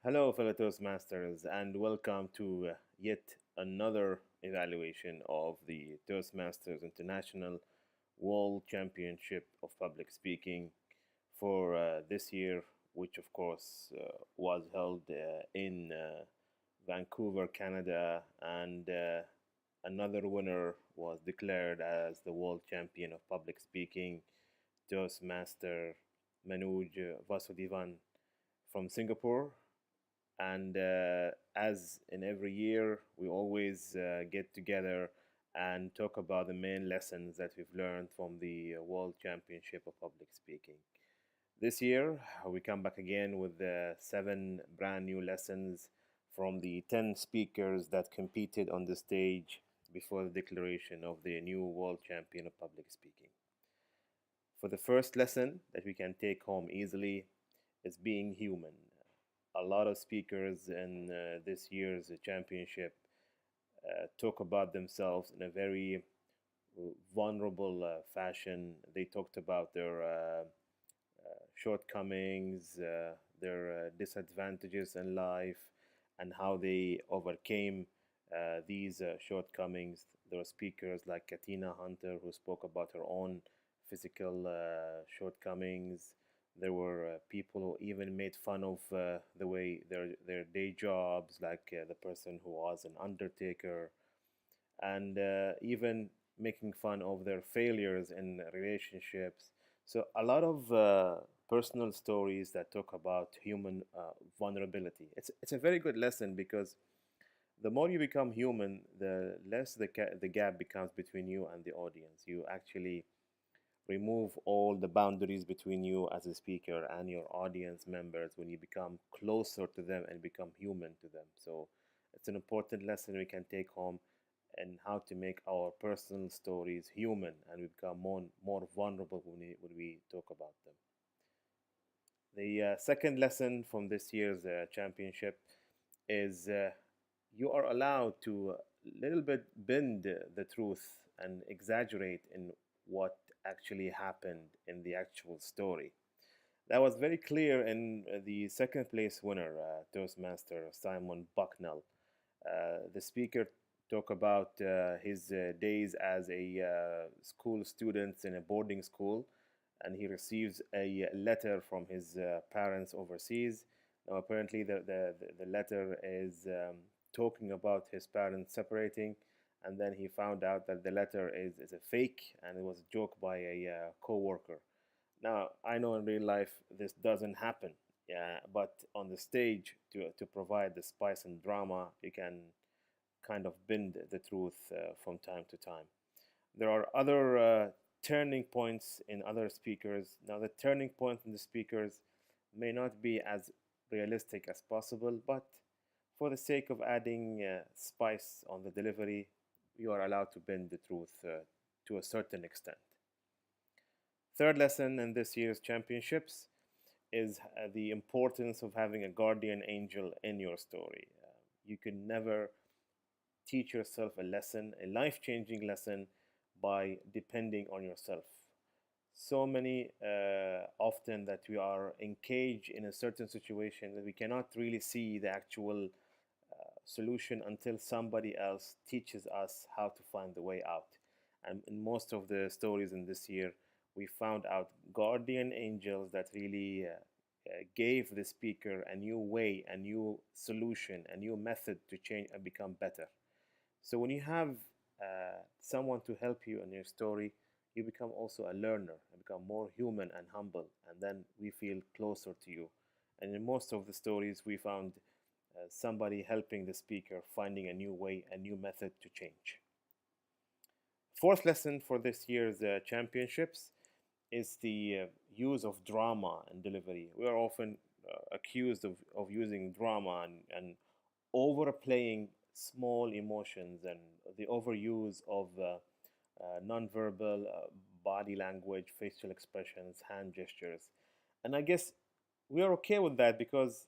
Hello, fellow Toastmasters, and welcome to yet another evaluation of the Toastmasters International World Championship of Public Speaking for this year, which of course was held in Vancouver, Canada, and another winner was declared as the World Champion of Public Speaking, Toastmaster Manoj Vasudevan from Singapore. And as in every year, we always get together and talk about the main lessons that we've learned from the World Championship of Public Speaking. This year, we come back again with seven brand new lessons from the 10 speakers that competed on the stage before the declaration of the new World Champion of Public Speaking. For the first lesson that we can take home easily is being human. A lot of speakers in this year's championship talk about themselves in a very vulnerable fashion. They talked about their shortcomings, their disadvantages in life, and how they overcame these shortcomings. There were speakers like Katina Hunter who spoke about her own physical shortcomings. There were people who even made fun of the way their day jobs, like the person who was an undertaker, and even making fun of their failures in relationships. So a lot of personal stories that talk about human vulnerability. It's a very good lesson because the more you become human, the less the gap becomes between you and the audience. You actually remove all the boundaries between you as a speaker and your audience members when you become closer to them and become human to them. So it's an important lesson we can take home and how to make our personal stories human and we become more vulnerable when we talk about them. The second lesson from this year's championship is you are allowed to a little bit bend the truth and exaggerate in what actually happened in the actual story. That was very clear in the second place winner, Toastmaster Simon Bucknell. The speaker talked about his days as a school student in a boarding school, and he receives a letter from his parents overseas. Now, apparently, the letter is talking about his parents separating, and then he found out that the letter is a fake and it was a joke by a co-worker. Now, I know in real life this doesn't happen, yeah, but on the stage to provide the spice and drama, you can kind of bend the truth from time to time. There are other turning points in other speakers. Now, the turning point in the speakers may not be as realistic as possible, but for the sake of adding spice on the delivery, you are allowed to bend the truth to a certain extent. Third lesson in this year's championships is the importance of having a guardian angel in your story. You can never teach yourself a lesson, a life changing lesson, by depending on yourself. So many often that we are engaged in a certain situation that we cannot really see the actual solution until somebody else teaches us how to find the way out. And in most of the stories in this year, we found out guardian angels that really gave the speaker a new way, a new solution, a new method to change and become better. So when you have someone to help you in your story, you become also a learner and become more human and humble, and then we feel closer to you. And in most of the stories, we found somebody helping the speaker finding a new way, a new method to change. Fourth lesson for this year's championships is the use of drama and delivery. We are often accused of using drama and overplaying small emotions and the overuse of nonverbal body language, facial expressions, hand gestures. And I guess we are okay with that because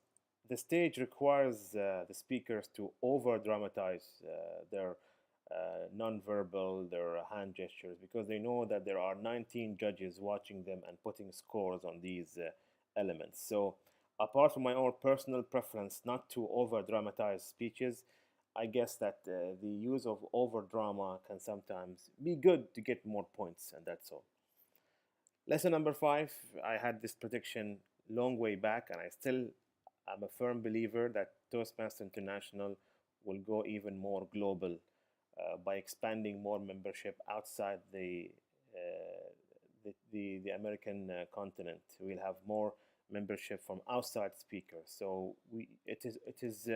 the stage requires the speakers to over dramatize their nonverbal, their hand gestures, because they know that there are 19 judges watching them and putting scores on these elements. So apart from my own personal preference not to over dramatize speeches, I guess that the use of over drama can sometimes be good to get more points, and that's all. Lesson number five, I had this prediction long way back, and I still am a firm believer that Toastmaster International will go even more global by expanding more membership outside the American continent. We'll have more membership from outside speakers. So it is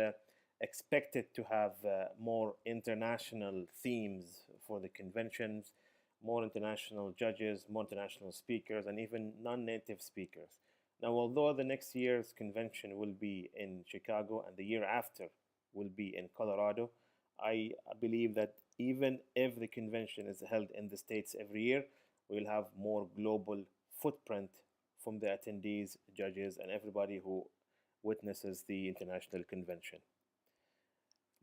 expected to have more international themes for the conventions, more international judges, more international speakers, and even non-native speakers. Now, although the next year's convention will be in Chicago and the year after will be in Colorado, I believe that even if the convention is held in the States every year, we'll have more global footprint from the attendees, judges, and everybody who witnesses the international convention.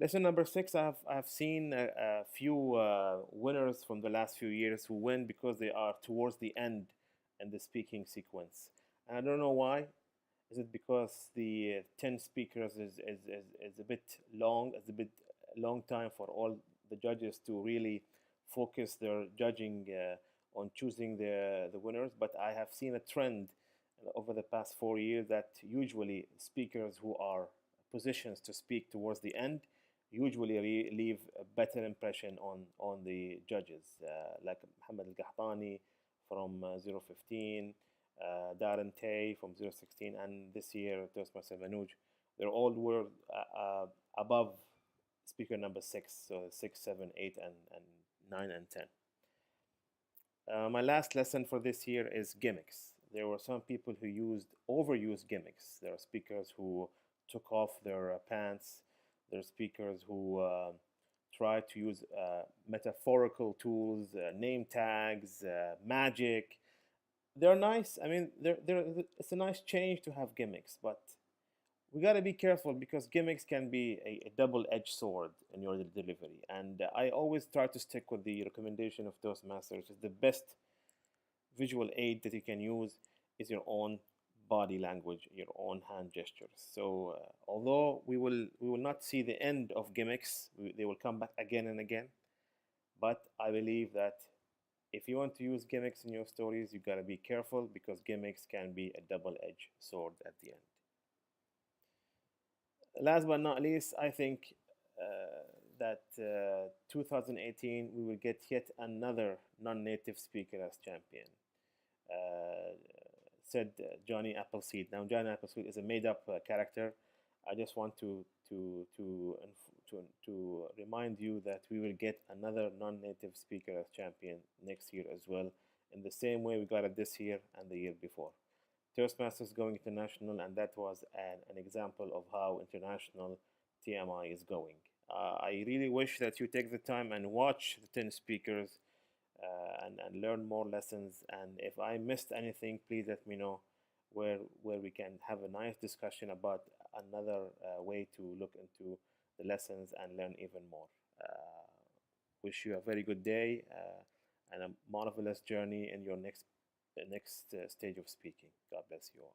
Lesson number six, I have seen a few winners from the last few years who win because they are towards the end in the speaking sequence. And I don't know why. Is it because the 10 speakers is a bit long? It's a bit long time for all the judges to really focus their judging on choosing the winners. But I have seen a trend over the past 4 years that usually speakers who are positions to speak towards the end usually leave a better impression on the judges, like Mohammed Al Qahtani from 015, Darren Tay from 016, and this year Toastmaster Manoj. They all were above speaker number six, so six, seven, eight, and nine and 10. My last lesson for this year is gimmicks. There were some people who overused gimmicks. There are speakers who took off their pants. There are speakers who try to use metaphorical tools, name tags, magic. They're nice. I mean, it's a nice change to have gimmicks, but we got to be careful because gimmicks can be a double-edged sword in your delivery. And I always try to stick with the recommendation of Toastmasters. The best visual aid that you can use is your own body language, your own hand gestures. So although we will not see the end of gimmicks, they will come back again and again. But I believe that if you want to use gimmicks in your stories, you got to be careful because gimmicks can be a double-edged sword at the end. Last but not least, I think that 2018 we will get yet another non-native speaker as champion. Said Johnny Appleseed. Now Johnny Appleseed is a made-up character. I just want to remind you that we will get another non-native speaker as champion next year as well, in the same way we got it this year and the year before. Toastmasters going international, and that was an example of how international TMI is going. I really wish that you take the time and watch the 10 speakers and learn more lessons. And if I missed anything, please let me know where we can have a nice discussion about another way to look into the lessons and learn even more. Wish you a very good day and a marvelous journey in your next stage of speaking. God bless you all.